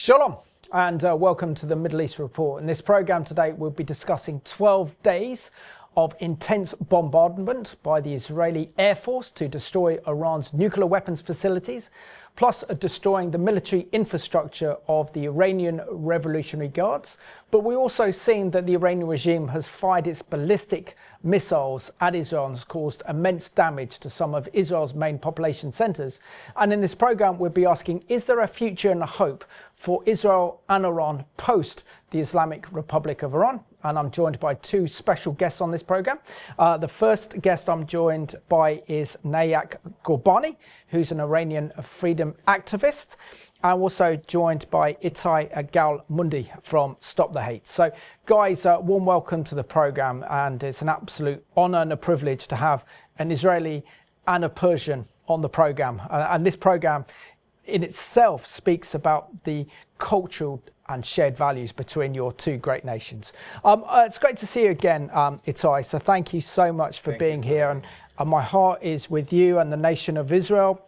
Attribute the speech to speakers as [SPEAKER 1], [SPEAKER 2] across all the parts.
[SPEAKER 1] Shalom and welcome to the Middle East Report. In this program today we'll be discussing 12 days of intense bombardment by the Israeli Air Force to destroy Iran's nuclear weapons facilities, plus destroying the military infrastructure of the Iranian Revolutionary Guards. But we're also seeing that the Iranian regime has fired its ballistic missiles at Israel and has caused immense damage to some of Israel's main population centres. And in this programme we'll be asking, is there a future and a hope for Israel and Iran post the Islamic Republic of Iran? And I'm joined by two special guests on this programme. The first guest I'm joined by is Niyak Gorbani, who's an Iranian freedom activist. I'm also joined by Itai Galmudy from Stop the Hate. So guys, warm welcome to the programme, and it's an absolute honour and a privilege to have an Israeli and a Persian on the programme. And this programme in itself speaks about the cultural and shared values between your two great nations. It's great to see you again, Itai. So thank you so much for being here. And my heart is with you and the nation of Israel.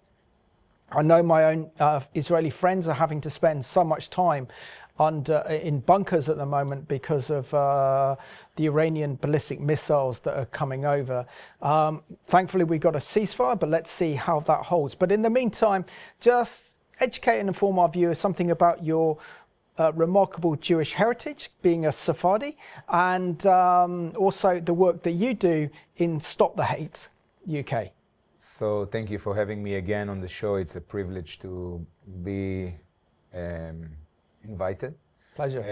[SPEAKER 1] I know my own Israeli friends are having to spend so much time in bunkers at the moment because of the Iranian ballistic missiles that are coming over. Thankfully, we got a ceasefire, but let's see how that holds. But in the meantime, just educate and inform our viewers something about your remarkable Jewish heritage, being a Sephardi, and also the work that you do in Stop the Hate UK.
[SPEAKER 2] So thank you for having me again on the show. It's a privilege to be invited.
[SPEAKER 1] Pleasure.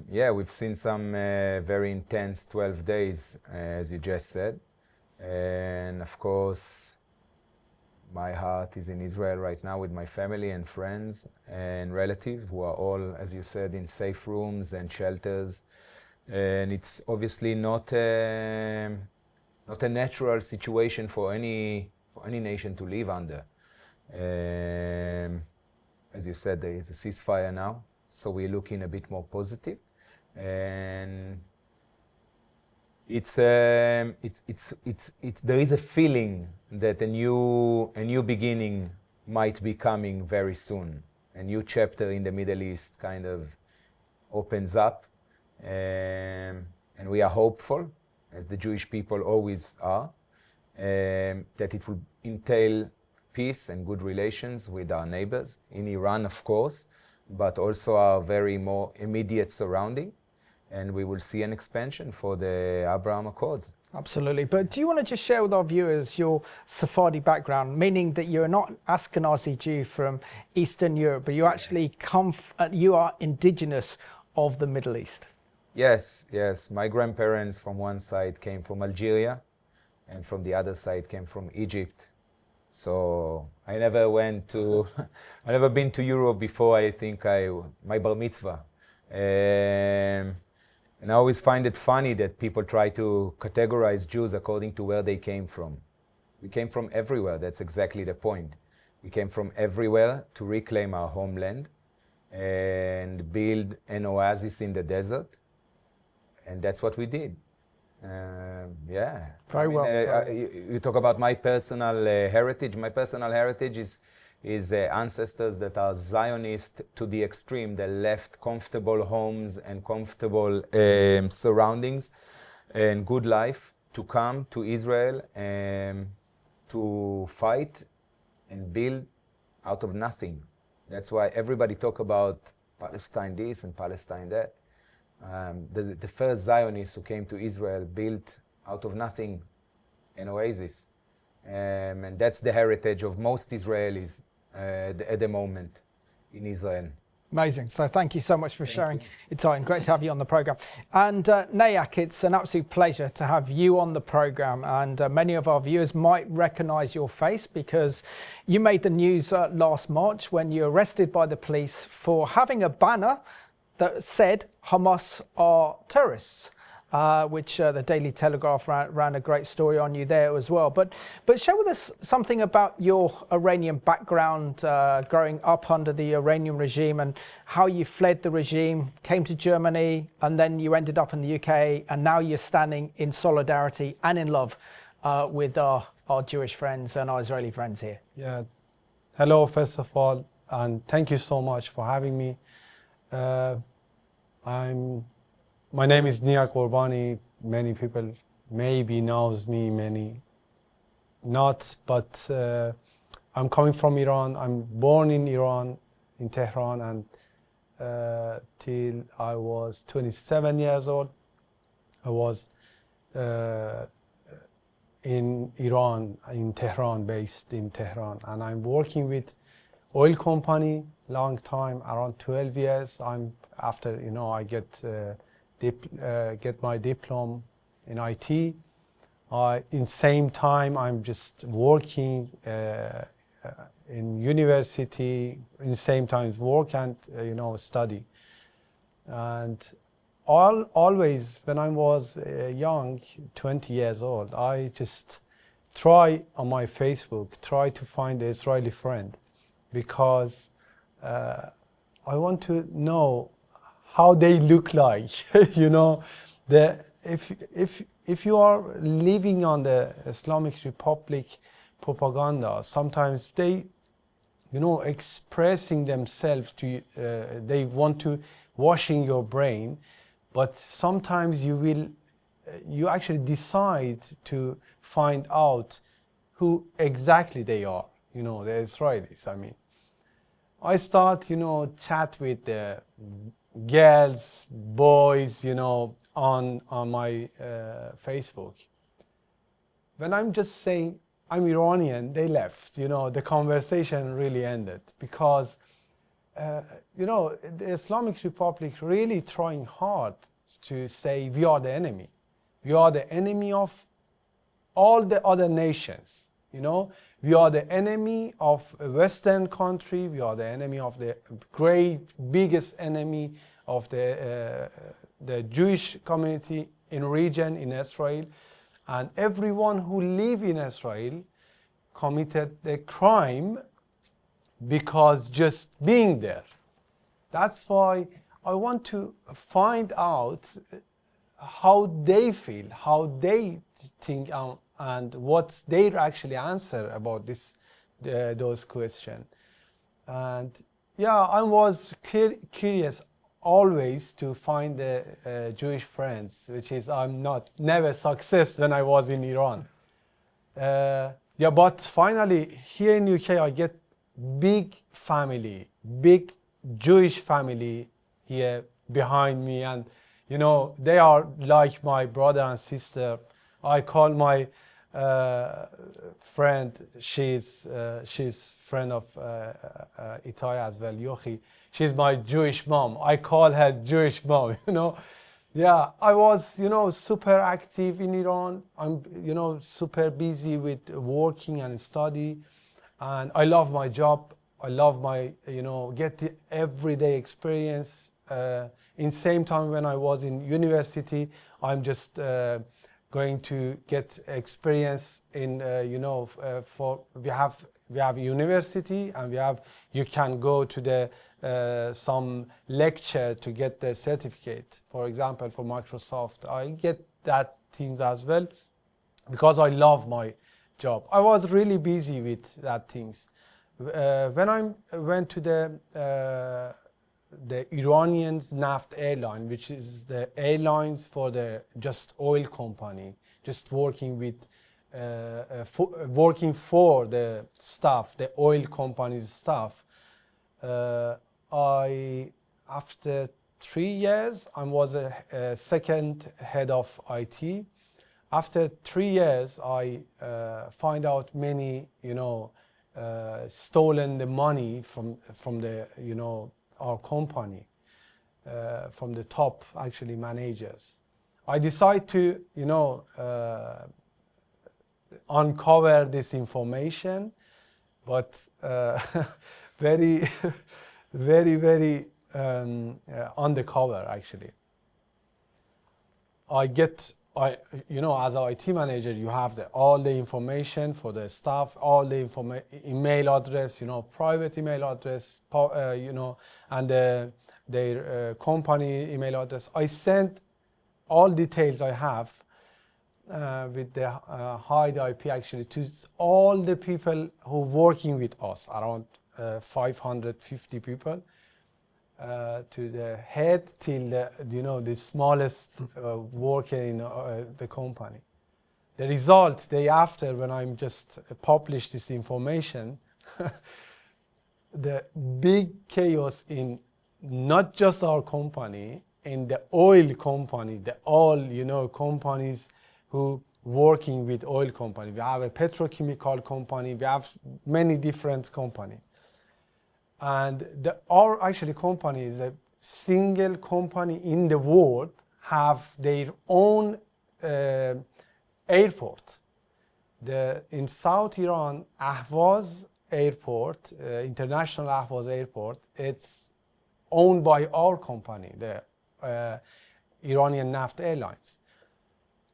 [SPEAKER 2] Yeah, we've seen some very intense 12 days, as you just said. And of course, my heart is in Israel right now with my family and friends and relatives who are all, as you said, in safe rooms and shelters. And it's obviously not a natural situation for any nation to live under. As you said, there is a ceasefire now, so we're looking a bit more positive. And there is a feeling that a new beginning might be coming very soon. A new chapter in the Middle East kind of opens up, and we are hopeful, as the Jewish people always are, that it will entail peace and good relations with our neighbors in Iran, of course, but also our very more immediate surrounding. And we will see an expansion for the Abraham Accords.
[SPEAKER 1] Absolutely. But do you want to just share with our viewers your Sephardi background, meaning that you're not Ashkenazi Jew from Eastern Europe, but you actually you are indigenous of the Middle East?
[SPEAKER 2] Yes. My grandparents from one side came from Algeria, and from the other side came from Egypt. So I never been to Europe before. I think my bar mitzvah. And I always find it funny that people try to categorize Jews according to where they came from. We came from everywhere. That's exactly the point. We came from everywhere to reclaim our homeland and build an oasis in the desert. And that's what we did. Yeah.
[SPEAKER 1] Very well.
[SPEAKER 2] You talk about my personal heritage. My personal heritage is ancestors that are Zionist to the extreme. They left comfortable homes and comfortable surroundings and good life to come to Israel and to fight and build out of nothing. That's why everybody talk about Palestine this and Palestine that. The first Zionists who came to Israel built out of nothing an oasis. And that's the heritage of most Israelis at the moment in Israel.
[SPEAKER 1] Amazing. So thank you so much for sharing, Itai, and great to have you on the programme. And Niyak, it's an absolute pleasure to have you on the programme, and many of our viewers might recognise your face because you made the news last March when you were arrested by the police for having a banner that said Hamas are terrorists. Which the Daily Telegraph ran a great story on you there as well. But share with us something about your Iranian background, growing up under the Iranian regime, and how you fled the regime, came to Germany, and then you ended up in the UK, and now you're standing in solidarity and in love with our Jewish friends and our Israeli friends here.
[SPEAKER 3] Yeah. Hello, first of all. and thank you so much for having me. My name is Niyak Gorbani. Many people maybe knows me, many not, but I'm coming from Iran. I'm born in Iran, in Tehran, and till I was 27 years old, I was in Iran, in Tehran, based in Tehran, and I'm working with oil company long time, around 12 years. After I get my diploma in IT. In same time, I'm just working in university. In the same time, work and study. And always when I was young, 20 years old, I just try on my Facebook, try to find an Israeli friend, because I want to know how they look like. If you are living on the Islamic Republic propaganda, sometimes they expressing themselves to they want to washing your brain, but sometimes you actually decide to find out who exactly they are, the Israelis. I mean, I start chat with the girls, boys, on my Facebook. When I'm just saying I'm Iranian, they left. The conversation really ended, because the Islamic Republic really trying hard to say we are the enemy. We are the enemy of all the other nations. We are the enemy of a Western country. We are the enemy of the biggest enemy of the Jewish community in region in Israel, and everyone who live in Israel committed the crime because just being there. That's why I want to find out how they feel, how they think, and what's their actually answer about those questions. And yeah, I was curious always to find the Jewish friends, which is never success when I was in Iran. But finally here in UK I get big family, big Jewish family here behind me, and they are like my brother and sister. I call my friend, she's friend of Itai as well, Yochi. She's my Jewish mom. I call her Jewish mom. Yeah, I was super active in Iran. I'm super busy with working and study, and I love my job. I love my get the everyday experience. In same time when I was in university, I'm just going to get experience in for we have university, and you can go to the some lecture to get the certificate. For example, for Microsoft, I get that things as well because I love my job. I was really busy with that things. When I went to the Iranian Naft airline, which is the airlines for the just oil company, just working with working for the staff, the oil company's staff. After 3 years, I was a second head of IT. After 3 years, I find out many stolen the money from the our company, from the top actually managers. I decide to uncover this information, but very very undercover actually. As an IT manager, you have all the information for the staff, all the email address, private email address, and their company email address. I sent all details I have with the hide IP actually to all the people who working with us, around 550 people, to the head till the smallest worker in the company. The result, day after, when I'm just published this information, the big chaos in not just our company, in the oil company, all companies who working with oil company. We have a petrochemical company. We have many different companies. And our actually company is a single company in the world have their own airport. In South Iran, Ahvaz Airport, International Ahvaz Airport, it's owned by our company, the Iranian Naft Airlines.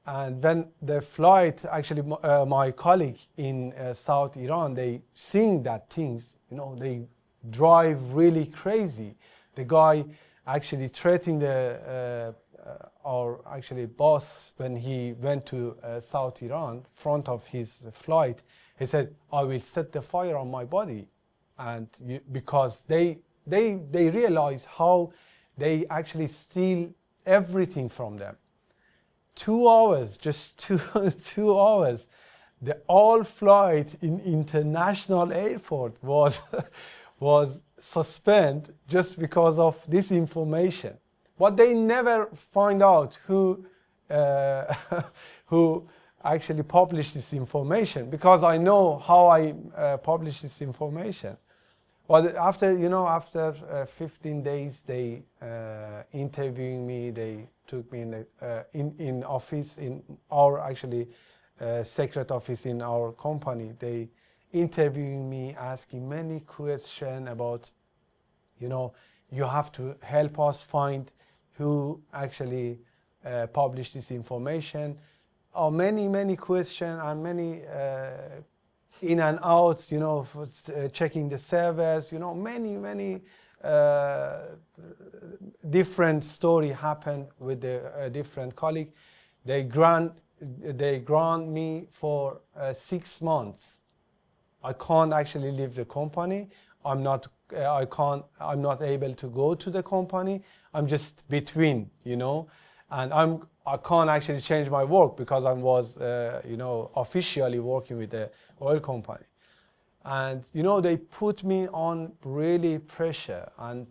[SPEAKER 3] And when the flight, actually my colleague in South Iran, they seeing that things, they drive really crazy. The guy actually threatened our actually boss when he went to South Iran, front of his flight. He said, "I will set the fire on my body," and because they realize how they actually steal everything from them. 2 hours, just 2 hours, the all flight in international airport was suspended just because of this information. But they never find out who actually published this information, because I know how I publish this information. But after 15 days, they interviewing me. They took me in office, in our actually secret office in our company. They interviewing me, asking many questions about, you have to help us find who actually published this information. Many questions and many in and out, checking the servers, many different story happened with the different colleague. They grant me for 6 months. I can't actually leave the company. I'm not able to go to the company. I'm just between, and I can't actually change my work because I was, officially working with the oil company. And, they put me on really pressure. And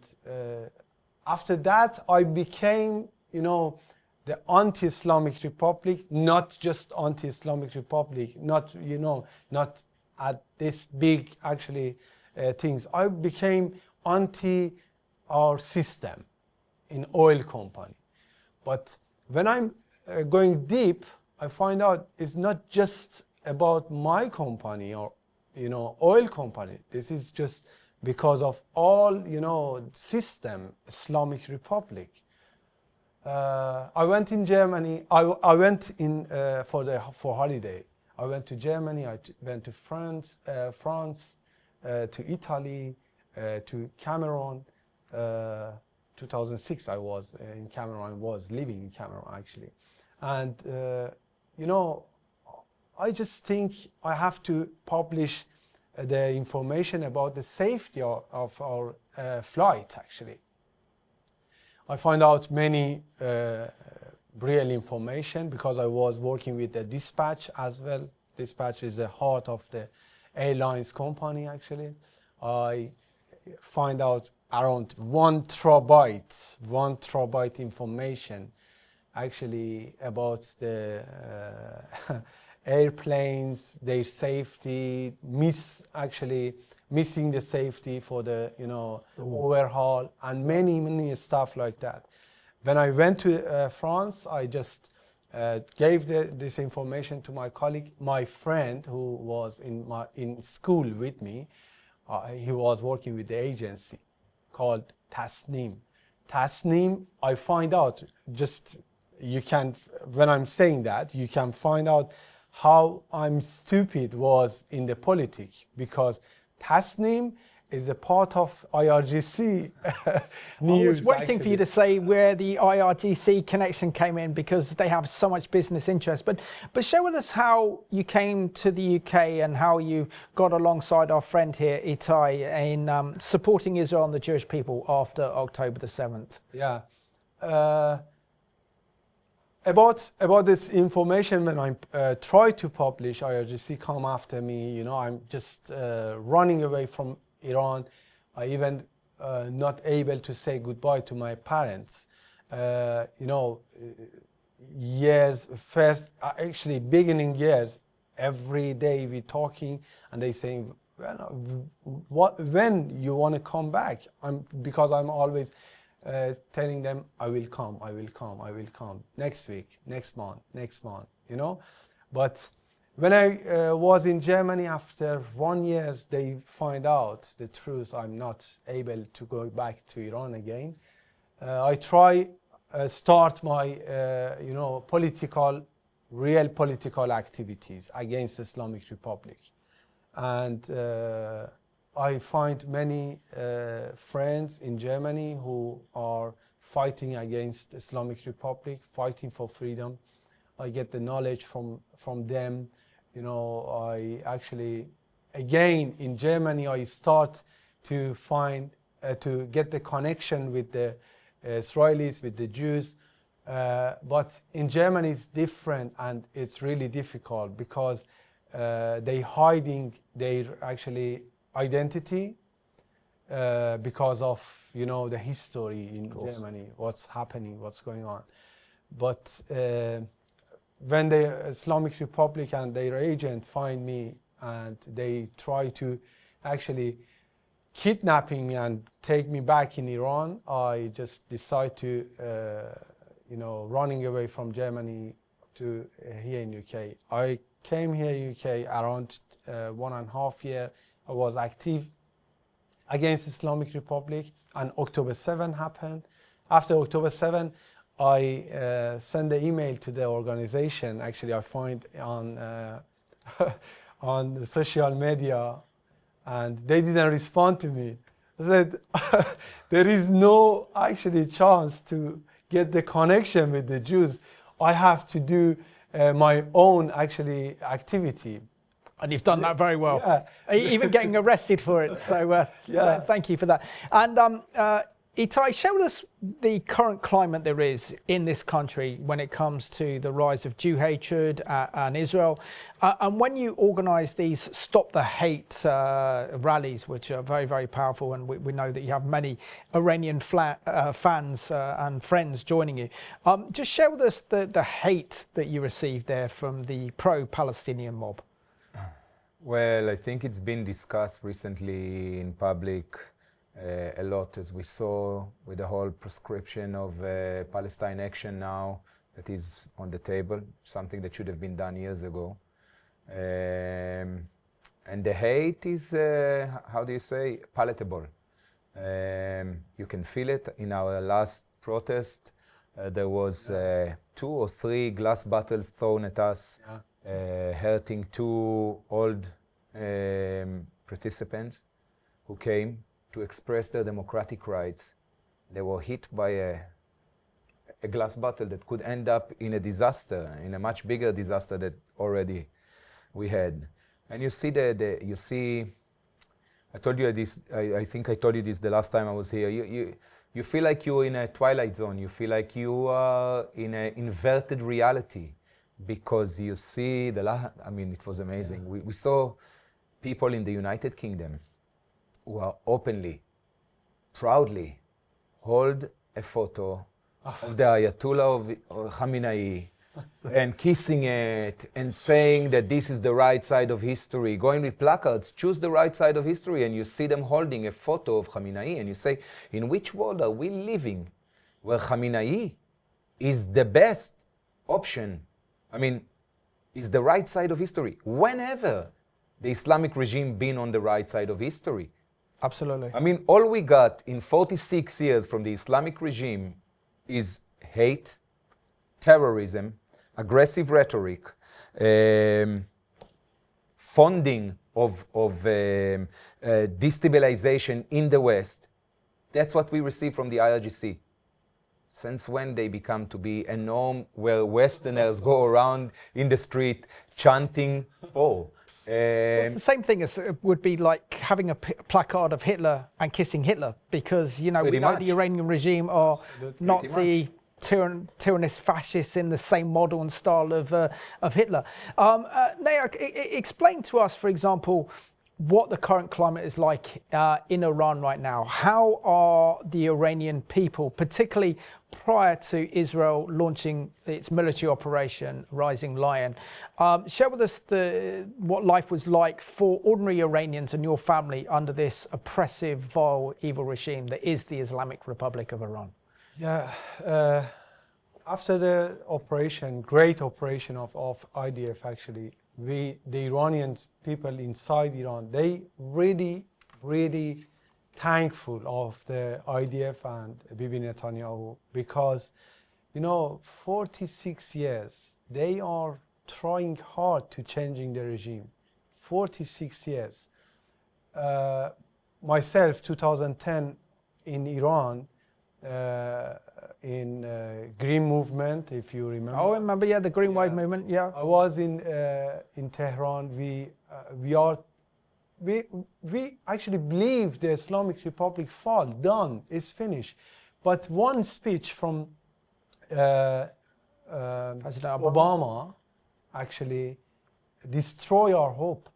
[SPEAKER 3] after that, I became, the anti-Islamic Republic, not just anti-Islamic Republic, not at this big, actually, things. I became anti our system in oil company. But when I'm going deep, I find out it's not just about my company or, oil company. This is just because of all, system, Islamic Republic. I went in Germany. I went in for holiday. I went to Germany. I went to France, to Italy, to Cameroon. 2006 I was in Cameroon. I was living in Cameroon actually. And I just think I have to publish the information about the safety of our flight actually. I find out many real information because I was working with the dispatch as well. Dispatch is the heart of the airlines company actually. I find out around 1 terabyte information actually about the airplanes, their safety, missing the safety for the overhaul, and many stuff like that. When I went to France, I just gave this information to my colleague, my friend who was in school with me. He was working with the agency called Tasnim. Tasnim, I find out, when I'm saying that, you can find out how I'm stupid was in the politics, because Tasnim is a part of IRGC news.
[SPEAKER 1] I was waiting for you to say where the IRGC connection came in, because they have so much business interest. But share with us how you came to the UK and how you got alongside our friend here, Itai, in supporting Israel and the Jewish people after October the 7th.
[SPEAKER 3] Yeah. About this information, when I try to publish, IRGC come after me. You know, I'm just running away from Iran. I even not able to say goodbye to my parents. You know, actually beginning years, every day we talking, and they saying, well, when you want to come back? Because I'm always telling them, I will come, next week, next month, you know. But when I was in Germany, after 1 year, they find out the truth. I'm not able to go back to Iran again. I try start my, you know, real political activities against Islamic Republic. And I find many friends in Germany who are fighting against Islamic Republic, fighting for freedom. I get the knowledge from them. You know, I actually, again, in Germany, I start to find, to get the connection with the Israelis, with the Jews. But in Germany, it's different, and it's really difficult because they hiding their actually identity because of, you know, the history in Germany, what's happening, what's going on. But when the Islamic Republic and their agent find me and they try to actually kidnapping me and take me back in Iran, I just decide to, you know, running away from Germany to here in UK. I came here in UK around 1.5 years. I was active against Islamic Republic, and October 7 happened. After October 7, I sent the email to the organization. Actually, I find on on social media, and they didn't respond to me. I said, there is no actually chance to get the connection with the Jews. I have to do my own actually activity.
[SPEAKER 1] And you've done that very well,
[SPEAKER 3] yeah.
[SPEAKER 1] Even getting arrested for it. So
[SPEAKER 3] yeah.
[SPEAKER 1] Thank you for that. And Itai, share with us the current climate there is in this country when it comes to the rise of Jew hatred and Israel. And when you organise these Stop the Hate rallies, which are very, very powerful, and we know that you have many Iranian fans and friends joining you. Just share with us the hate that you received there from the pro-Palestinian mob.
[SPEAKER 2] Well, I think it's been discussed recently in public a lot, as we saw with the whole prescription of Palestine action now that is on the table, something that should have been done years ago. And the hate is, how do you say, palatable. You can feel it. In our last protest, there was 2 or 3 glass bottles thrown at us, hurting 2 old participants who came to express their democratic rights. They were hit by a glass bottle that could end up in a disaster, in a much bigger disaster that already we had. And you see you see, I told you this, I think I told you this the last time I was here. You feel like you're in a twilight zone. You feel like you are in an inverted reality, because you see I mean, it was amazing. Yeah. We saw people in the United Kingdom who are openly, proudly hold a photo of the Ayatollah of Khamenei and kissing it and saying that this is the right side of history, going with placards, choose the right side of history, and you see them holding a photo of Khamenei, and you say, in which world are we living where Khamenei is the best option? I mean, is the right side of history. Whenever the Islamic regime been on the right side of history?
[SPEAKER 1] Absolutely.
[SPEAKER 2] I mean, all we got in 46 years from the Islamic regime is hate, terrorism, aggressive rhetoric, funding destabilization in the West, that's what we receive from the IRGC. Since when they become to be a norm where Westerners go around in the street chanting for?
[SPEAKER 1] Well, it's the same thing as it would be like having a placard of Hitler and kissing Hitler, because, you know, we know the Iranian regime are Nazi, tyrannous fascists in the same model and style of Hitler. Niyak, explain to us, for example, what the current climate is like in Iran right now. How are the Iranian people, particularly prior to Israel launching its military operation, Rising Lion? Share with us what life was like for ordinary Iranians and your family under this oppressive, vile, evil regime that is the Islamic Republic of Iran.
[SPEAKER 3] Yeah, after the operation, great operation of IDF actually, the Iranian people inside Iran, they really thankful of the IDF and Bibi Netanyahu, because, you know, 46 years, they are trying hard to changing the regime. 46 years. Myself, 2010 in Iran, in Green Movement, if you remember.
[SPEAKER 1] Oh, I remember, yeah, the Green Wave movement, yeah.
[SPEAKER 3] I was in Tehran. We actually believe the Islamic Republic fall, done, it's finished. But one speech from
[SPEAKER 1] President
[SPEAKER 3] Obama actually destroy our hope.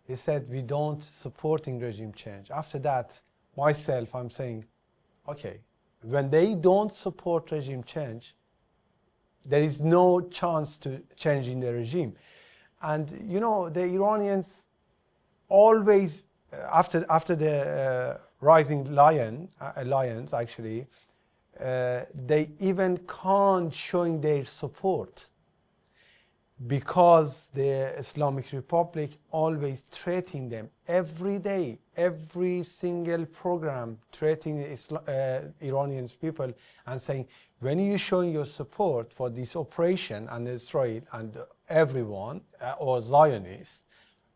[SPEAKER 3] He said we don't supporting regime change. After that, myself, I'm saying, okay, when they don't support regime change, there is no chance to changing the regime. And you know, the Iranians always, after the Rising Lions actually, they even can't showing their support, because the Islamic Republic always threatening them every day, every single program threatening Iranian people and saying, when you showing your support for this operation and Israel and everyone or Zionists,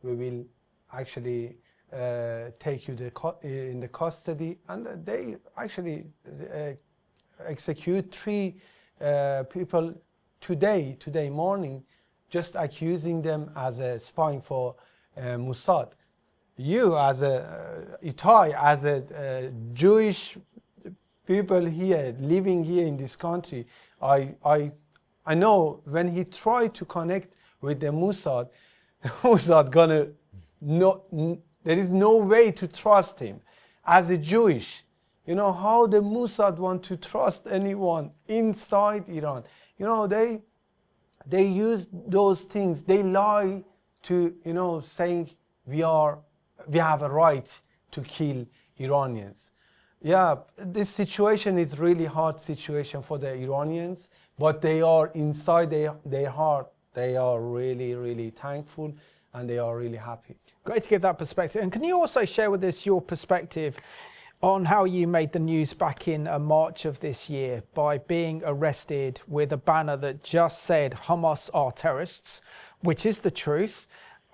[SPEAKER 3] we will actually take you in the custody. And they actually execute 3 people today morning, just accusing them as a spying for Mossad. You as a Itai, as a Jewish people here, living here in this country, I know when he tried to connect with the Mossad, Mossad gonna, there is no way to trust him. As a Jewish, you know, how the Mossad want to trust anyone inside Iran? You know, they use those things. They lie to, you know, saying we have a right to kill Iranians. Yeah, this situation is really hard situation for the Iranians, but they are inside their heart, they are really thankful and they are really happy.
[SPEAKER 1] Great to give that perspective. And can you also share with us your perspective on how you made the news back in March of this year by being arrested with a banner that just said Hamas are terrorists, which is the truth.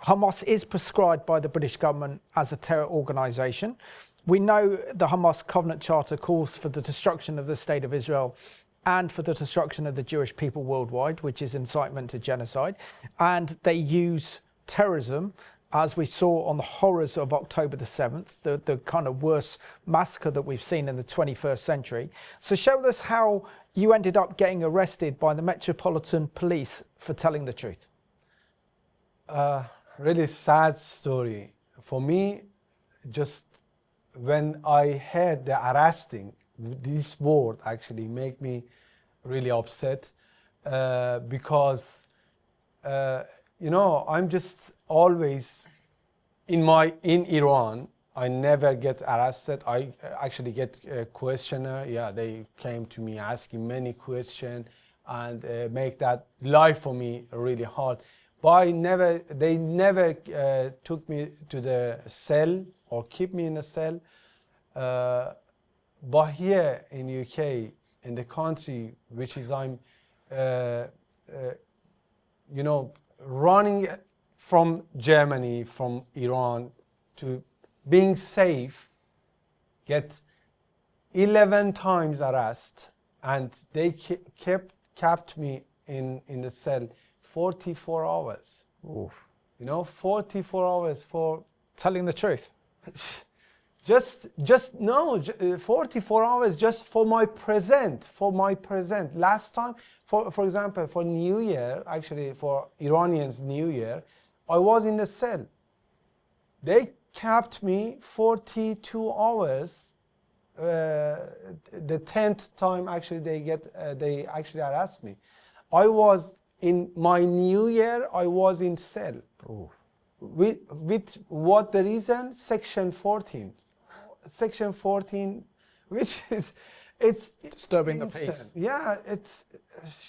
[SPEAKER 1] Hamas is prescribed by the British government as a terror organisation. We know the Hamas Covenant Charter calls for the destruction of the State of Israel and for the destruction of the Jewish people worldwide, which is incitement to genocide. And they use terrorism, as we saw on the horrors of October the 7th, the kind of worst massacre that we've seen in the 21st century. So show us how you ended up getting arrested by the Metropolitan Police for telling the truth.
[SPEAKER 3] Really sad story. For me, just when I heard the arresting, this word actually made me really upset because, you know, I'm just always in Iran, I never get arrested. I actually get a questionnaire. Yeah, they came to me asking many questions and make that life for me really hard. But they never took me to the cell or keep me in a cell. But here in UK, in the country which is I'm, you know, running from Germany, from Iran, to being safe, get 11 times arrest, and they kept me in the cell 44 hours.
[SPEAKER 1] Oof.
[SPEAKER 3] You know, 44 hours for
[SPEAKER 1] Telling the truth.
[SPEAKER 3] just 44 hours just for my present, Last time, for example, for New Year, actually for Iranians New Year, I was in the cell. They kept me 42 hours. The 10th time actually they actually arrested me. I was in my New Year, I was in cell.
[SPEAKER 1] Ooh.
[SPEAKER 3] With what the reason? Section 14. Section 14, which is, it's
[SPEAKER 1] Disturbing the
[SPEAKER 3] insane.
[SPEAKER 1] peace.
[SPEAKER 3] Yeah, it's,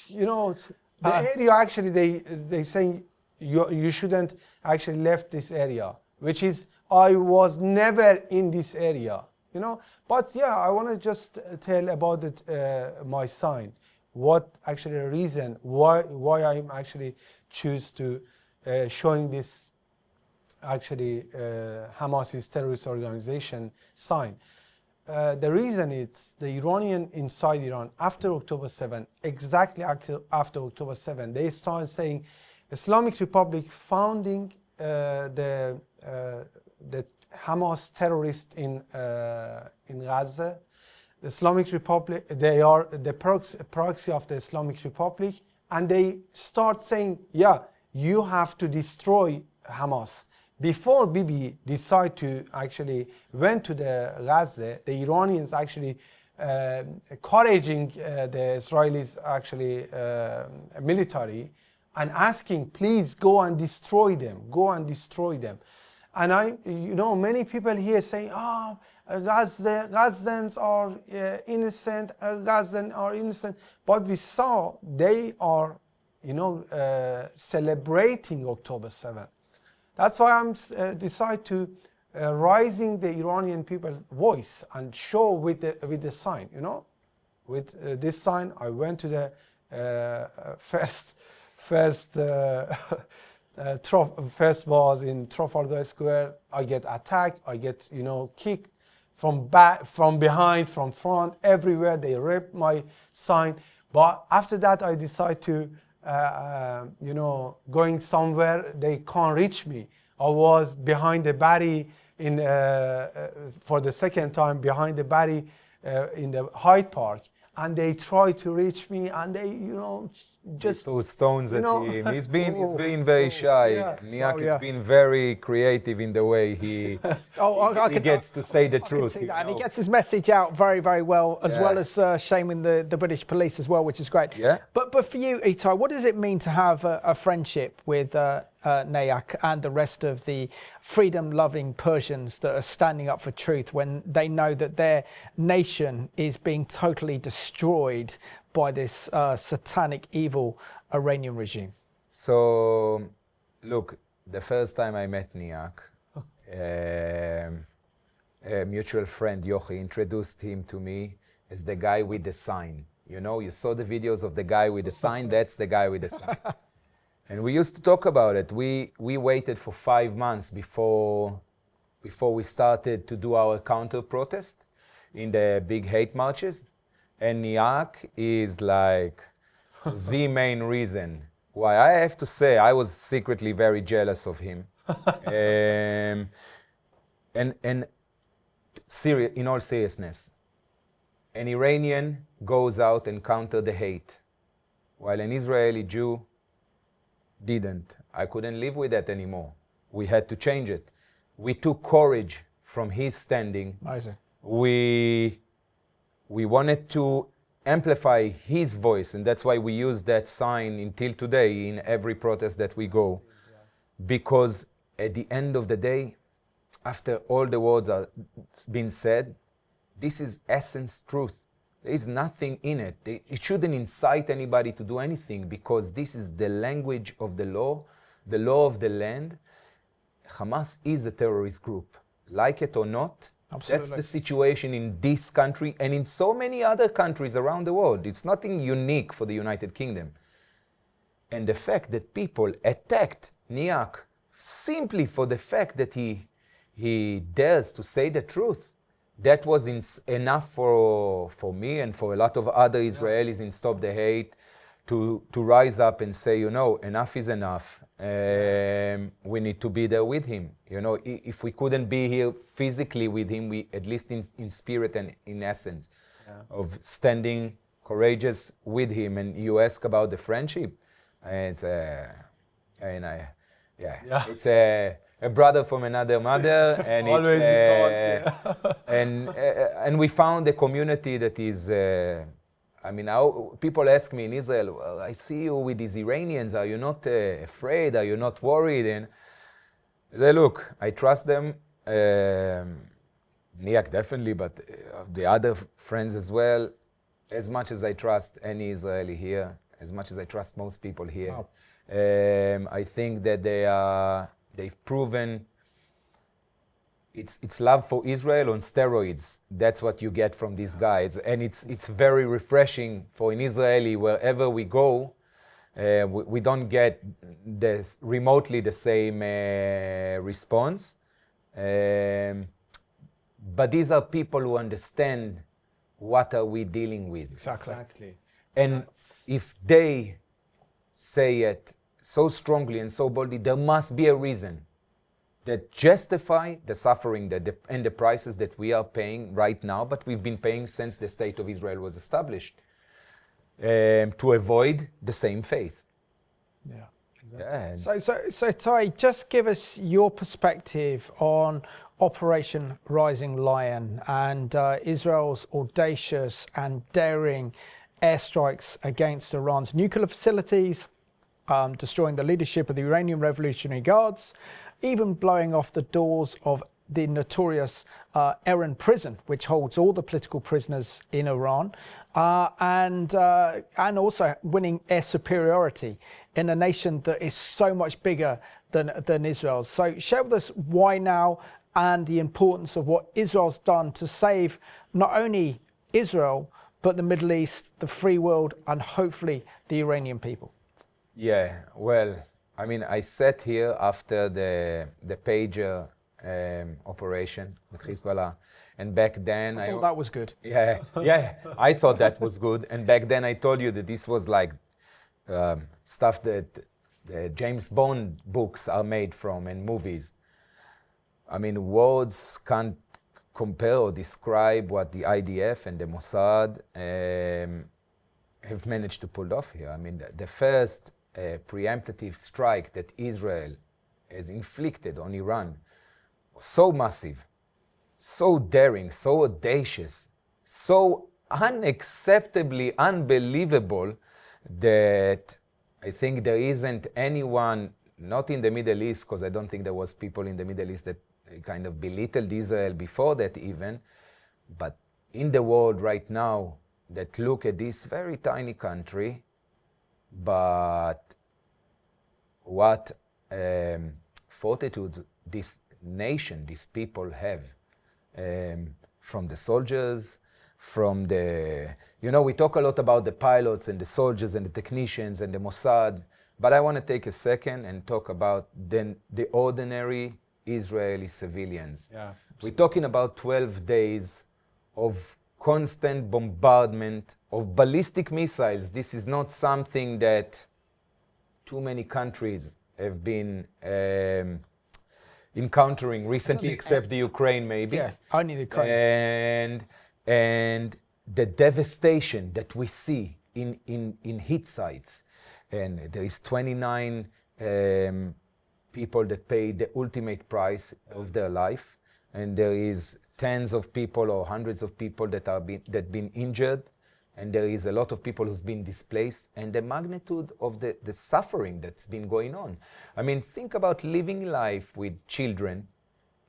[SPEAKER 3] you know, the area actually, they saying you shouldn't actually left this area, which is, I was never in this area, you know. But yeah, I want to just tell about it, my sign. What actually the reason why I'm actually choose to showing this actually Hamas's terrorist organization sign. The reason is the Iranian inside Iran after October 7, exactly after October 7, they started saying Islamic Republic founding the Hamas terrorists in Gaza. The Islamic Republic, they are the proxy of the Islamic Republic, and they start saying, yeah, you have to destroy Hamas. Before Bibi decide to actually went to the Gaza, the Iranians actually encouraging the Israelis actually military and asking, please go and destroy them, And many people here saying, oh, Gazans are innocent, Gazans are innocent. But we saw they are, celebrating October 7th. That's why I'm decide to raising the Iranian people's voice and show with the sign, With this sign, I went to the first was in Trafalgar Square. I get attacked, I get, kicked from behind, from front, everywhere. They ripped my sign. But after that, I decide to, going somewhere, they can't reach me. I was behind the barrier for the second time, behind the barrier in the Hyde Park. And they try to reach me, and they, just
[SPEAKER 2] throw stones at him. He's been very shy.
[SPEAKER 3] Yeah.
[SPEAKER 2] Niyak has been very creative in the way he gets to say the truth.
[SPEAKER 1] And he gets his message out very, very well, as well as shaming the British police as well, which is great.
[SPEAKER 2] Yeah.
[SPEAKER 1] But for you, Itai, what does it mean to have a friendship with Niyak and the rest of the freedom-loving Persians that are standing up for truth when they know that their nation is being totally destroyed by this satanic, evil Iranian regime?
[SPEAKER 2] So, look, the first time I met Niyak, a mutual friend, Yochi, introduced him to me as the guy with the sign. You saw the videos of the guy with the sign, that's the guy with the sign. And we used to talk about it. We waited for 5 months before we started to do our counter-protest in the big hate marches. And Niyak is like the main reason why. I have to say, I was secretly very jealous of him. In all seriousness, an Iranian goes out and counter the hate, while an Israeli Jew didn't. I couldn't live with that anymore. We had to change it. We took courage from his standing.
[SPEAKER 1] Amazing.
[SPEAKER 2] We wanted to amplify his voice, and that's why we use that sign until today in every protest that we go. Because at the end of the day, after all the words are been said, this is essence truth. There is nothing in it. It shouldn't incite anybody to do anything, because this is the language of the law of the land. Hamas is a terrorist group, like it or not.
[SPEAKER 1] Absolutely.
[SPEAKER 2] That's the situation in this country and in so many other countries around the world. It's nothing unique for the United Kingdom. And the fact that people attacked Niyak simply for the fact that he dares to say the truth. That was enough for me and for a lot of other Israelis in Stop the Hate to rise up and say, enough is enough. We need to be there with him. If we couldn't be here physically with him, we at least in spirit and in essence of standing courageous with him. And you ask about the friendship, it's it's a brother from another mother, and and we found a community that is. People ask me in Israel, well, I see you with these Iranians. Are you not afraid? Are you not worried? And they look, I trust them. Niyak definitely, but the other friends as well. As much as I trust any Israeli here, as much as I trust most people here, wow. I think that they've proven it's love for Israel on steroids. That's what you get from these guys, and it's very refreshing for an Israeli wherever we go. We don't get remotely the same response, but these are people who understand what are we dealing with.
[SPEAKER 3] Exactly.
[SPEAKER 2] And if they say it so strongly and so boldly, there must be a reason that justify the suffering and the prices that we are paying right now, but we've been paying since the State of Israel was established, to avoid the same fate.
[SPEAKER 1] Yeah, exactly. So Itai, just give us your perspective on Operation Rising Lion and Israel's audacious and daring airstrikes against Iran's nuclear facilities, destroying the leadership of the Iranian Revolutionary Guards, even blowing off the doors of the notorious Iran prison, which holds all the political prisoners in Iran, and also winning air superiority in a nation that is so much bigger than Israel. So share with us why now and the importance of what Israel's done to save not only Israel, but the Middle East, the free world, and hopefully the Iranian people.
[SPEAKER 2] Yeah, well, I sat here after the pager operation with Hezbollah, and back then
[SPEAKER 1] I thought that was good.
[SPEAKER 2] Yeah, I thought that was good, and back then I told you that this was like stuff that the James Bond books are made from and movies. Words can't compare or describe what the IDF and the Mossad have managed to pull off here. The first pre-emptive strike that Israel has inflicted on Iran was so massive, so daring, so audacious, so unacceptably unbelievable that I think there isn't anyone, not in the Middle East, because I don't think there was people in the Middle East that kind of belittled Israel before that even, but in the world right now that look at this very tiny country, but what fortitude this nation, these people have, from the soldiers, from the, we talk a lot about the pilots and the soldiers and the technicians and the Mossad, but I want to take a second and talk about the ordinary Israeli civilians.
[SPEAKER 3] Yeah,
[SPEAKER 2] we're talking about 12 days of constant bombardment of ballistic missiles. This is not something that too many countries have been encountering recently, except the Ukraine maybe.
[SPEAKER 3] Yeah, only the Ukraine.
[SPEAKER 2] And the devastation that we see in hit sites. And there is 29 people that paid the ultimate price of their life, and there is tens of people or hundreds of people that been injured, and there is a lot of people who's been displaced, and the magnitude of the suffering that's been going on. Think about living life with children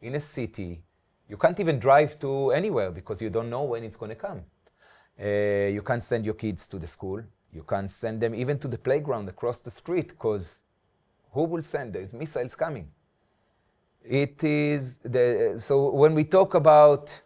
[SPEAKER 2] in a city. You can't even drive to anywhere because you don't know when it's going to come. You can't send your kids to the school. You can't send them even to the playground across the street because who will send? There's missiles coming. So when we talk about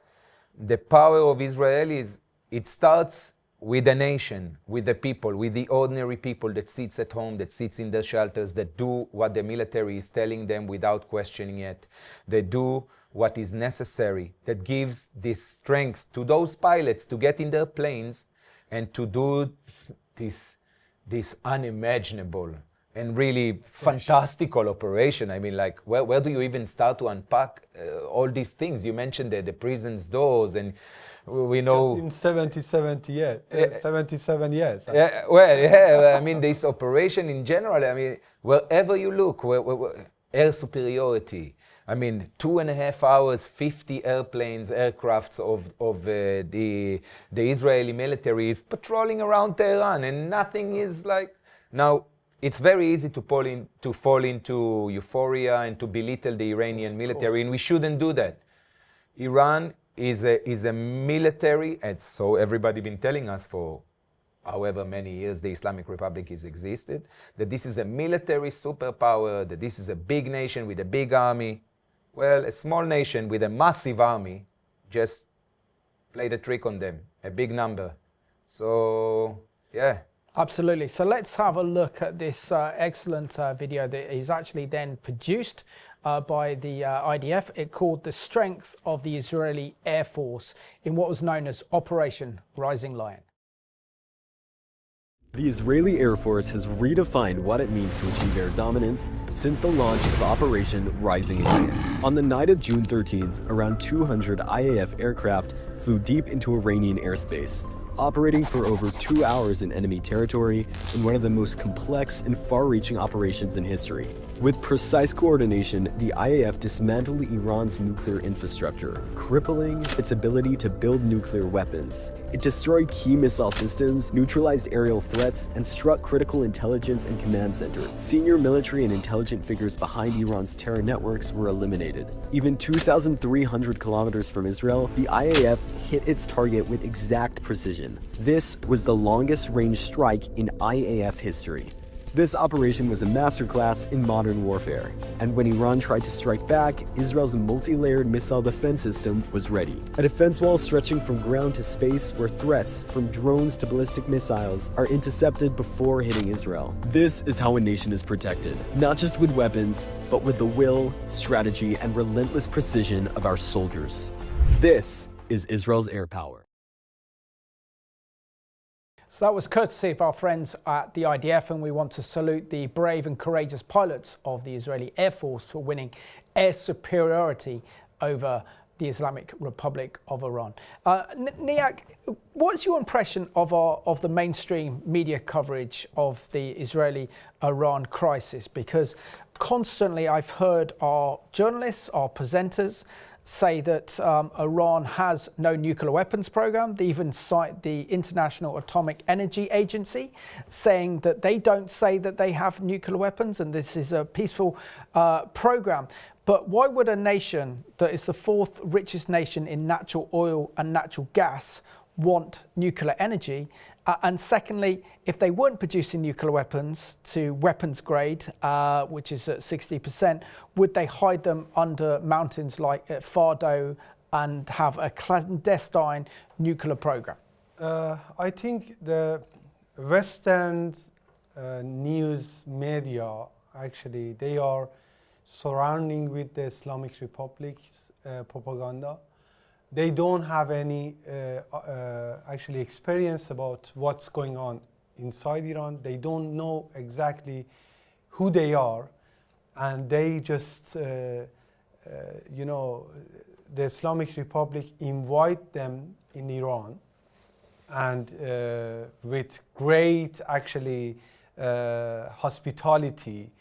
[SPEAKER 2] the power of Israelis, it starts with the nation, with the people, with the ordinary people that sits at home, that sits in the shelters, that do what the military is telling them without questioning it. They do what is necessary, that gives this strength to those pilots to get in their planes and to do this unimaginable and really fantastical operation. I mean, like, where do you even start to unpack all these things? You mentioned the prison's doors, and we know...
[SPEAKER 3] Just in 77 years.
[SPEAKER 2] Yeah, well, yeah, I mean, this operation in general, I mean, wherever you look, air superiority. I mean, 2.5 hours, 50 airplanes, aircrafts of the Israeli military is patrolling around Tehran, and nothing is like... Now, it's very easy to fall into euphoria and to belittle the Iranian military, and we shouldn't do that. Iran is a military, and so everybody been telling us for however many years the Islamic Republic has existed, that this is a military superpower, that this is a big nation with a big army. Well, a small nation with a massive army just played a trick on them, a big number. So, yeah.
[SPEAKER 1] Absolutely. So let's have a look at this excellent video that is actually then produced by the IDF. It called The Strength of the Israeli Air Force in what was known as Operation Rising Lion.
[SPEAKER 4] The Israeli Air Force has redefined what it means to achieve air dominance since the launch of Operation Rising Lion. On the night of June 13th, around 200 IAF aircraft flew deep into Iranian airspace, operating for over 2 hours in enemy territory in one of the most complex and far-reaching operations in history. With precise coordination, the IAF dismantled Iran's nuclear infrastructure, crippling its ability to build nuclear weapons. It destroyed key missile systems, neutralized aerial threats, and struck critical intelligence and command centers. Senior military and intelligence figures behind Iran's terror networks were eliminated. Even 2,300 kilometers from Israel, the IAF hit its target with exact precision. This was the longest-range strike in IAF history. This operation was a masterclass in modern warfare, and when Iran tried to strike back, Israel's multi-layered missile defense system was ready. A defense wall stretching from ground to space where threats, from drones to ballistic missiles, are intercepted before hitting Israel. This is how a nation is protected, not just with weapons, but with the will, strategy, and relentless precision of our soldiers. This is Israel's air power.
[SPEAKER 1] So that was courtesy of our friends at the IDF, and we want to salute the brave and courageous pilots of the Israeli Air Force for winning air superiority over the Islamic Republic of Iran. Niyak, what's your impression of the mainstream media coverage of the Israeli-Iran crisis? Because constantly I've heard our journalists, our presenters, say that Iran has no nuclear weapons program. They even cite the International Atomic Energy Agency, saying that they don't say that they have nuclear weapons and this is a peaceful program. But why would a nation that is the fourth richest nation in natural oil and natural gas want nuclear energy? And secondly, if they weren't producing nuclear weapons to weapons grade, which is at 60%, would they hide them under mountains like at Fardo and have a clandestine nuclear program?
[SPEAKER 3] I think the Western news media, actually, they are surrounding with the Islamic Republic's propaganda. They don't have any actually experience about what's going on inside Iran. They don't know exactly who they are, and they just, you know, the Islamic Republic invite them in Iran, and with great actually hospitality.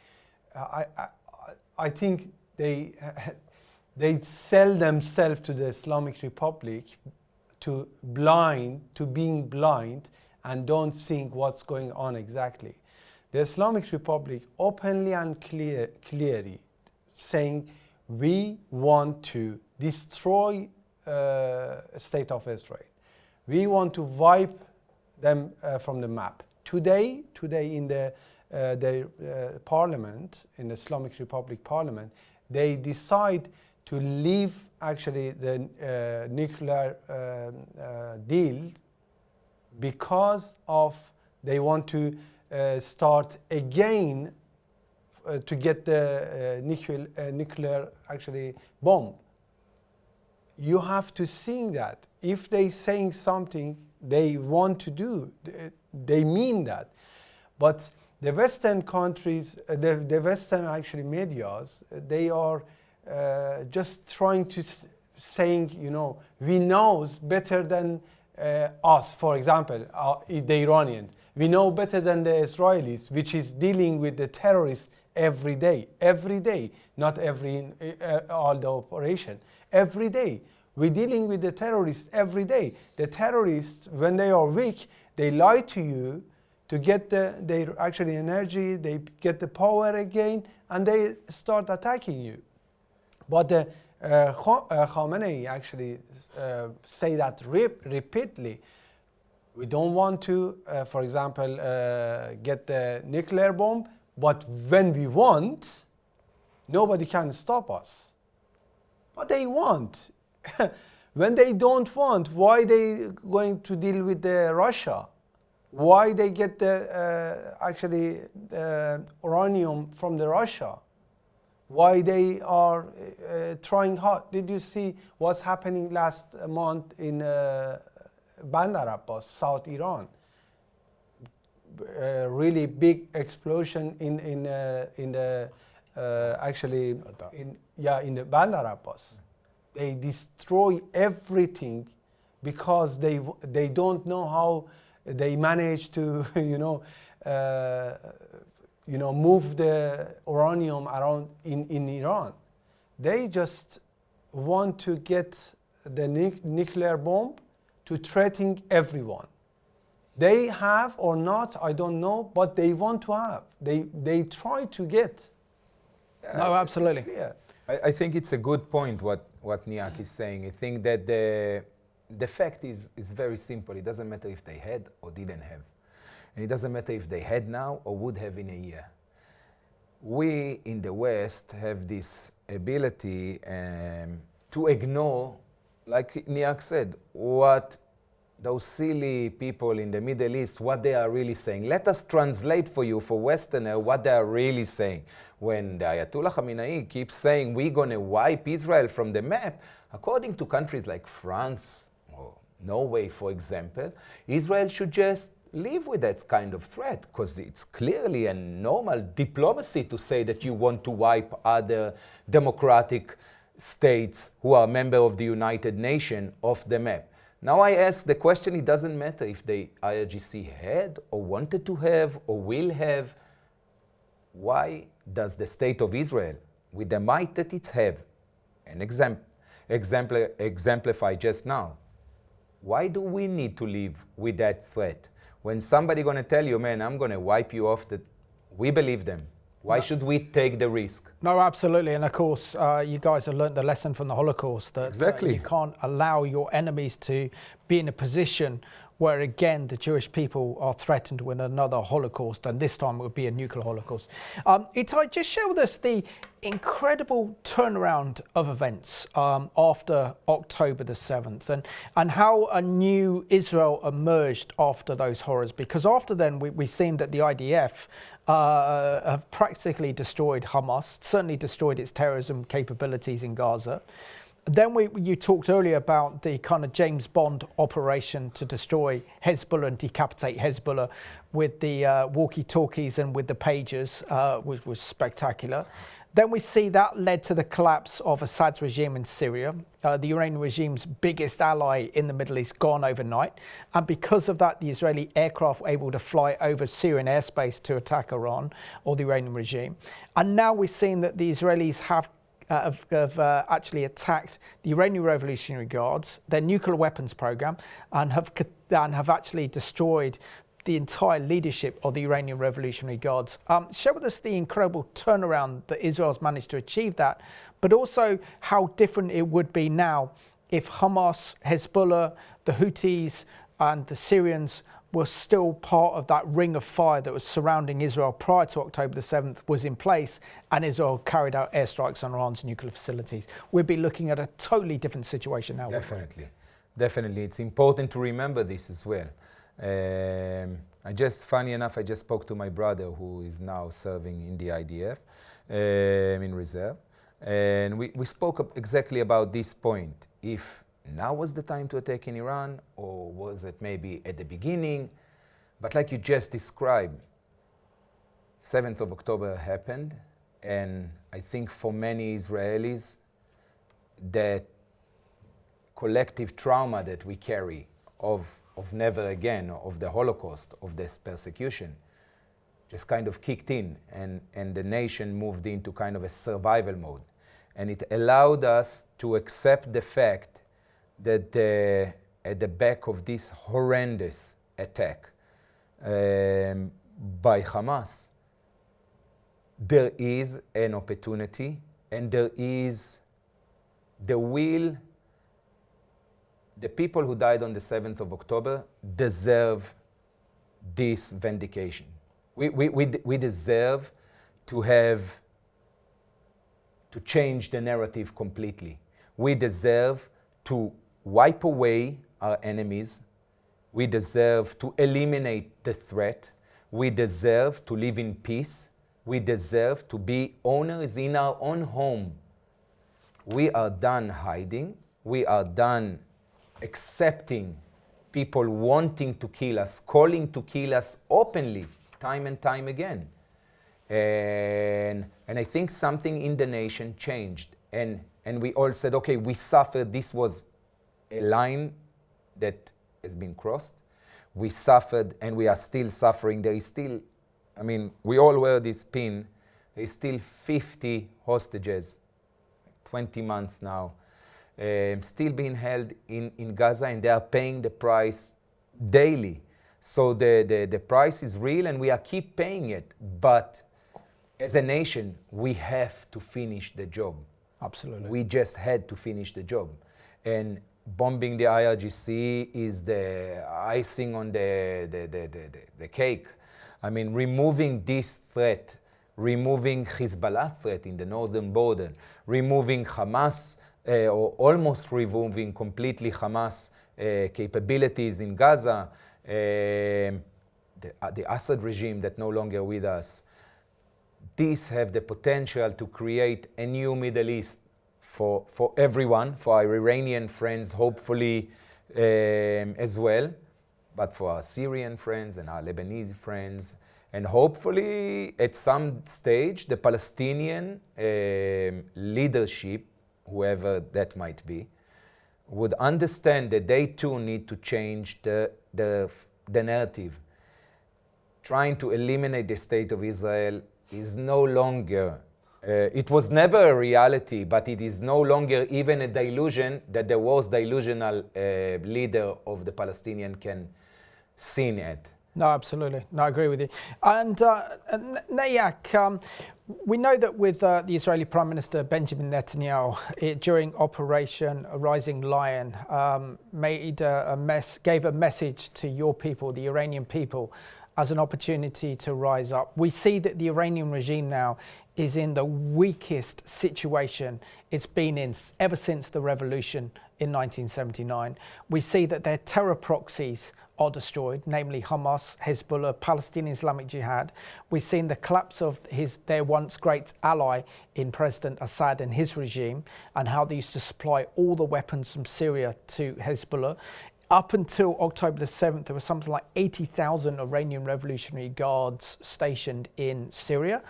[SPEAKER 3] I think they sell themselves to the Islamic Republic to being blind and don't think what's going on exactly. The Islamic Republic openly and clearly saying we want to destroy state of Israel. We want to wipe them from the map. Today in the parliament, in the Islamic Republic parliament, they decide to leave actually the nuclear deal because of they want to start again to get the nuclear actually bomb. You have to see that if they saying something they want to do, they mean that. But the Western countries, the Western actually medias, they are just trying to saying, you know, we know better than us, for example, the Iranians. We know better than the Israelis, which is dealing with the terrorists every day, not all the operation, every day. We're dealing with the terrorists every day. The terrorists, when they are weak, they lie to you to get their actually energy, they get the power again, and they start attacking you. But Khamenei actually say that repeatedly. We don't want to, for example, get the nuclear bomb, but when we want, nobody can stop us. But they want. When they don't want, why they going to deal with Russia? Why they get the actually uranium from the Russia? Why they are trying hard? Did you see what's happening last month in Bandar Abbas, South Iran? Really big explosion in the Bandar Abbas. They destroy everything because they don't know how they manage to move the uranium around in Iran. They just want to get the nuclear bomb to threaten everyone. They have or not, I don't know, but they want to have. They try to get.
[SPEAKER 1] No, absolutely.
[SPEAKER 3] Yeah.
[SPEAKER 2] I think it's a good point what Niyak is saying. I think that the fact is very simple. It doesn't matter if they had or didn't have. And it doesn't matter if they had now or would have in a year. We in the West have this ability to ignore, like Niyak said, what those silly people in the Middle East, what they are really saying. Let us translate for you, for Westerner, what they are really saying. When the Ayatollah Khamenei keeps saying we're going to wipe Israel from the map, according to countries like France or Norway, for example, Israel should just live with that kind of threat, because it's clearly a normal diplomacy to say that you want to wipe other democratic states who are members of the United Nations off the map. Now I ask the question, it doesn't matter if the IRGC had or wanted to have or will have. Why does the state of Israel, with the might that it have, and exemplify just now, why do we need to live with that threat? When somebody going to tell you, man, I'm going to wipe you off, that we believe them. Why should we take the risk?
[SPEAKER 1] No, absolutely. And of course, you guys have learned the lesson from the Holocaust that
[SPEAKER 2] Exactly.
[SPEAKER 1] You can't allow your enemies to be in a position where, again, the Jewish people are threatened with another Holocaust, and this time it would be a nuclear Holocaust. Itai, just share with us the incredible turnaround of events after October the 7th and how a new Israel emerged after those horrors. Because after then, we've seen that the IDF have practically destroyed Hamas, certainly destroyed its terrorism capabilities in Gaza. Then you talked earlier about the kind of James Bond operation to destroy Hezbollah and decapitate Hezbollah with the walkie-talkies and with the pagers, which was spectacular. Then we see that led to the collapse of Assad's regime in Syria, the Iranian regime's biggest ally in the Middle East, gone overnight. And because of that, the Israeli aircraft were able to fly over Syrian airspace to attack Iran or the Iranian regime. And now we're seeing that the Israelis have actually attacked the Iranian Revolutionary Guards, their nuclear weapons program, and have actually destroyed the entire leadership of the Iranian Revolutionary Guards. Share with us the incredible turnaround that Israel's managed to achieve that, but also how different it would be now if Hamas, Hezbollah, the Houthis, and the Syrians were still part of that ring of fire that was surrounding Israel prior to October the 7th was in place, and Israel carried out airstrikes on Iran's nuclear facilities. We'd be looking at a totally different situation now.
[SPEAKER 2] Definitely. It's important to remember this as well. Funny enough, I just spoke to my brother who is now serving in the IDF, in reserve. And we spoke exactly about this point. If now was the time to attack in Iran, or was it maybe at the beginning? But like you just described, 7th of October happened, and I think for many Israelis, that collective trauma that we carry of never again, of the Holocaust, of this persecution, just kind of kicked in, and the nation moved into kind of a survival mode. And it allowed us to accept the fact that at the back of this horrendous attack by Hamas, there is an opportunity, and there is the will. The people who died on the 7th of October deserve this vindication. We deserve to change the narrative completely. We deserve to wipe away our enemies. We deserve to eliminate the threat. We deserve to live in peace. We deserve to be owners in our own home. We are done hiding. We are done accepting people wanting to kill us, calling to kill us openly, time and time again. And I think something in the nation changed. And we all said, okay, we suffered. This was a line that has been crossed. We suffered, and we are still suffering. There is still, I mean, we all wear this pin. There is still 50 hostages, 20 months now, still being held in Gaza, and they are paying the price daily. So the price is real, and we are keep paying it. But as a nation, we have to finish the job.
[SPEAKER 1] Absolutely.
[SPEAKER 2] We just had to finish the job. And bombing the IRGC is the icing on the cake. I mean, removing this threat, removing Hezbollah threat in the northern border, removing Hamas, or almost removing completely Hamas capabilities in Gaza, the Assad regime that no longer with us. These have the potential to create a new Middle East for everyone, for our Iranian friends, hopefully as well, but for our Syrian friends and our Lebanese friends, and hopefully at some stage the Palestinian leadership, whoever that might be, would understand that they too need to change the narrative. Trying to eliminate the state of Israel is no longer, it was never a reality, but it is no longer even a delusion that the worst delusional leader of the Palestinian can sin at.
[SPEAKER 1] No, absolutely. No, I agree with you. And Niyak, we know that with the Israeli Prime Minister Benjamin Netanyahu, during Operation Rising Lion, gave a message to your people, the Iranian people, as an opportunity to rise up. We see that the Iranian regime now is in the weakest situation it's been in ever since the revolution in 1979. We see that their terror proxies are destroyed, namely Hamas, Hezbollah, Palestinian Islamic Jihad. We've seen the collapse of their once great ally in President Assad and his regime, and how they used to supply all the weapons from Syria to Hezbollah. Up until October the 7th, there was something like 80,000 Iranian Revolutionary Guards stationed in Syria,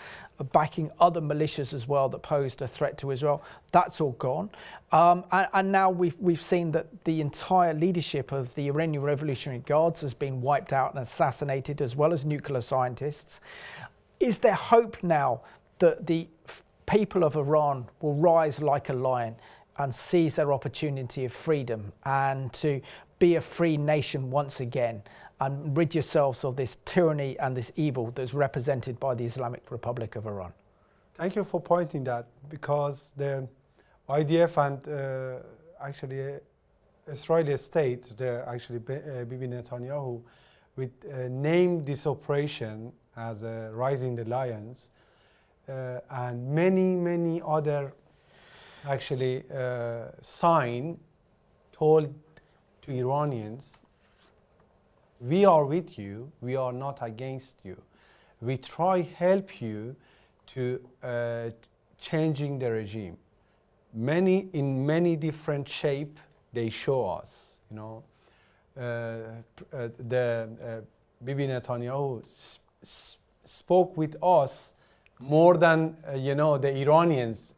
[SPEAKER 1] backing other militias as well that posed a threat to Israel. That's all gone. And now we've seen that the entire leadership of the Iranian Revolutionary Guards has been wiped out and assassinated, as well as nuclear scientists. Is there hope now that the people of Iran will rise like a lion and seize their opportunity of freedom and to be a free nation once again and rid yourselves of this tyranny and this evil that's represented by the Islamic Republic of Iran?
[SPEAKER 3] Thank you for pointing that, because the IDF and actually Israeli state, Bibi Netanyahu, named this operation as Rising the Lions, and many other actually sign told to Iranians we are with you, we are not against you. We try help you to changing the regime. In many different shape, they show us, you know. Bibi Netanyahu spoke with us more than, you know, the Iranians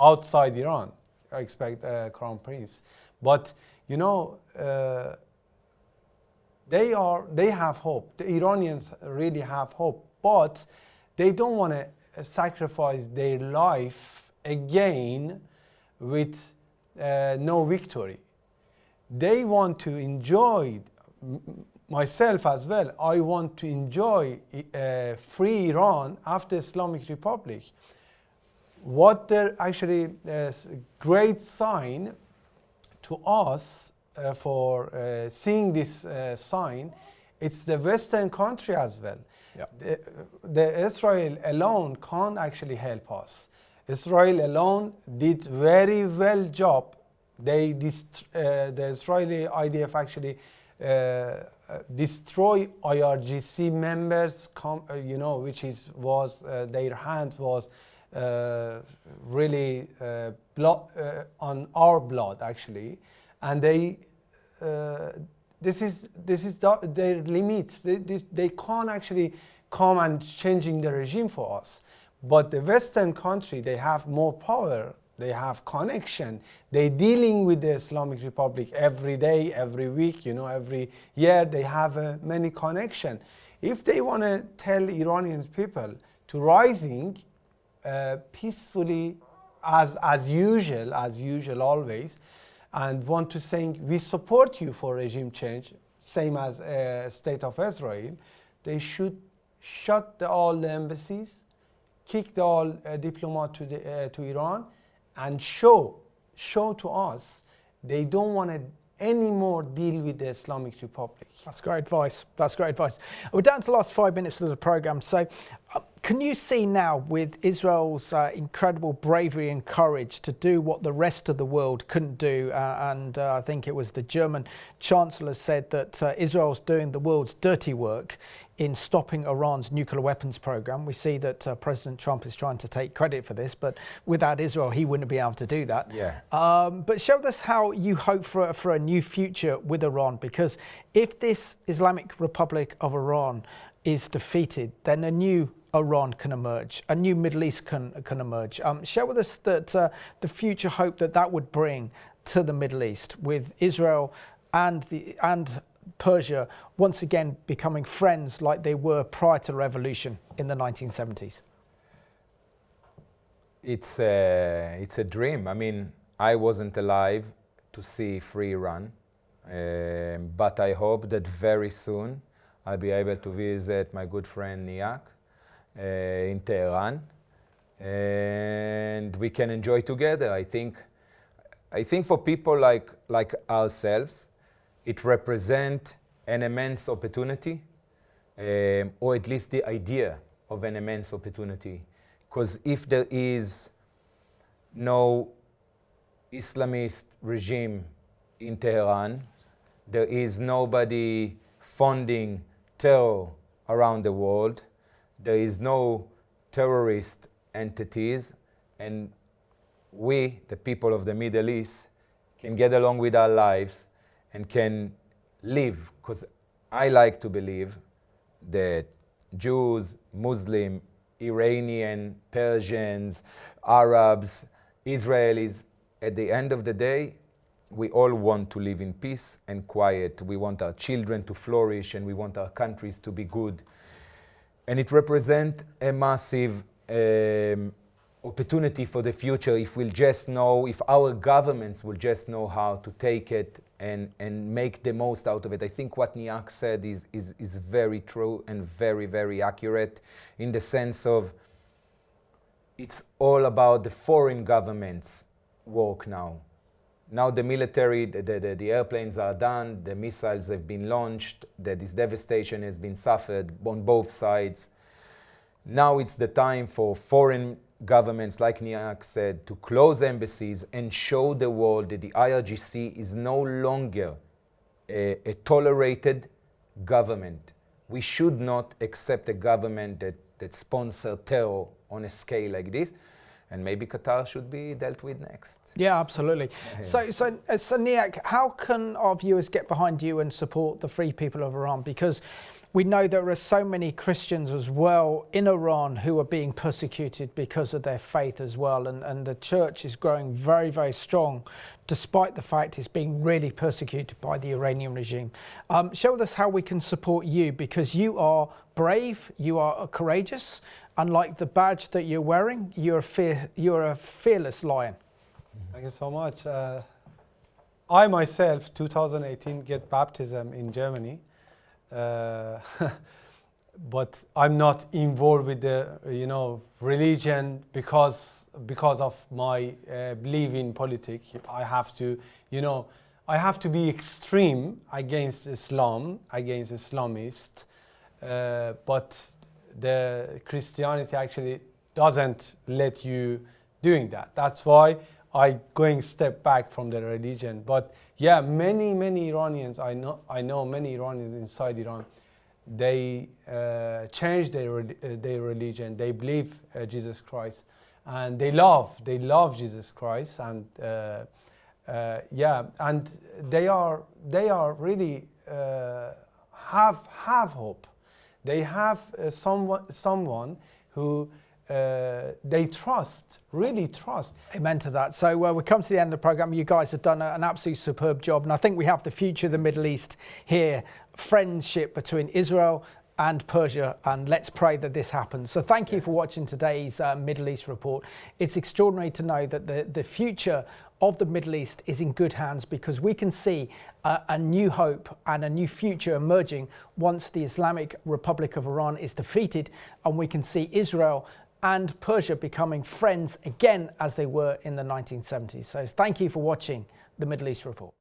[SPEAKER 3] outside Iran. I expect Crown Prince. But, you know, they have hope. The Iranians really have hope, but they don't want to sacrifice their life again with no victory. They want to enjoy, myself as well, I want to enjoy free Iran after Islamic Republic. What they're actually great sign to us for seeing this sign, it's the Western country as well. Yeah. The Israel alone can't actually help us. Israel alone did very well job. The Israeli IDF actually destroy IRGC members, you know, which was their hands was really on our blood actually, and they this is their limit. They can't actually come and changing the regime for us. But the Western country, they have more power, they have connection, they dealing with the Islamic Republic every day, every week, you know, every year, they have many connection. If they want to tell Iranian people to rising peacefully as usual always, and want to saying we support you for regime change, same as State of Israel, they should shut all the embassies, kick all diplomats to Iran, and show to us they don't want to anymore deal with the Islamic Republic.
[SPEAKER 1] That's great advice. That's great advice. We're down to the last 5 minutes of the program. So can you see now, with Israel's incredible bravery and courage to do what the rest of the world couldn't do, and I think it was the German Chancellor said that Israel's doing the world's dirty work in stopping Iran's nuclear weapons program. We see that President Trump is trying to take credit for this, but without Israel, he wouldn't be able to do that.
[SPEAKER 2] Yeah.
[SPEAKER 1] But show us how you hope for a new future with Iran, because if this Islamic Republic of Iran is defeated, then a new Iran can emerge, a new Middle East can emerge. Share with us that the future hope that would bring to the Middle East, with Israel and Persia once again becoming friends like they were prior to the revolution in the 1970s.
[SPEAKER 2] It's a dream. I mean, I wasn't alive to see free Iran, but I hope that very soon I'll be able to visit my good friend Niyak in Tehran, and we can enjoy together. I think for people like ourselves, it represents an immense opportunity, or at least the idea of an immense opportunity. Because if there is no Islamist regime in Tehran, there is nobody funding terror around the world, there is no terrorist entities, and we, the people of the Middle East, can get along with our lives and can live, because I like to believe that Jews, Muslim, Iranian, Persians, Arabs, Israelis, at the end of the day, we all want to live in peace and quiet. We want our children to flourish, and we want our countries to be good. And it represents a massive opportunity for the future if we'll just know, if our governments will just know how to take it and make the most out of it. I think what Niyak said is very true and very, very accurate, in the sense of it's all about the foreign governments' work now. Now the military, the airplanes are done, the missiles have been launched, this devastation has been suffered on both sides. Now it's the time for foreign governments, like Niyak said, to close embassies and show the world that the IRGC is no longer a tolerated government. We should not accept a government that sponsors terror on a scale like this. And maybe Qatar should be dealt with next.
[SPEAKER 1] Yeah, absolutely. So Niyak, how can our viewers get behind you and support the free people of Iran? Because we know there are so many Christians as well in Iran who are being persecuted because of their faith as well. And the church is growing very, very strong, despite the fact it's being really persecuted by the Iranian regime. Share with us how we can support you, because you are brave, you are courageous. Unlike the badge that you're wearing, you're a fearless lion.
[SPEAKER 3] Thank you so much. I myself, 2018, get baptism in Germany, but I'm not involved with the religion because of my belief in politics. I have to be extreme against Islam, against Islamists, but the Christianity actually doesn't let you doing that. That's why I going step back from the religion. But yeah, many Iranians, I know many Iranians inside Iran, they changed their religion. They believe Jesus Christ, and they love Jesus Christ, and and they are really have hope. They have someone who they really trust.
[SPEAKER 1] Amen to that. So we come to the end of the program. You guys have done an absolutely superb job, and I think we have the future of the Middle East here. Friendship between Israel and Persia, and let's pray that this happens. So thank you for watching today's Middle East report. It's extraordinary to know that the future of the Middle East is in good hands, because we can see a new hope and a new future emerging once the Islamic Republic of Iran is defeated, and we can see Israel and Persia becoming friends again as they were in the 1970s. So thank you for watching the Middle East report.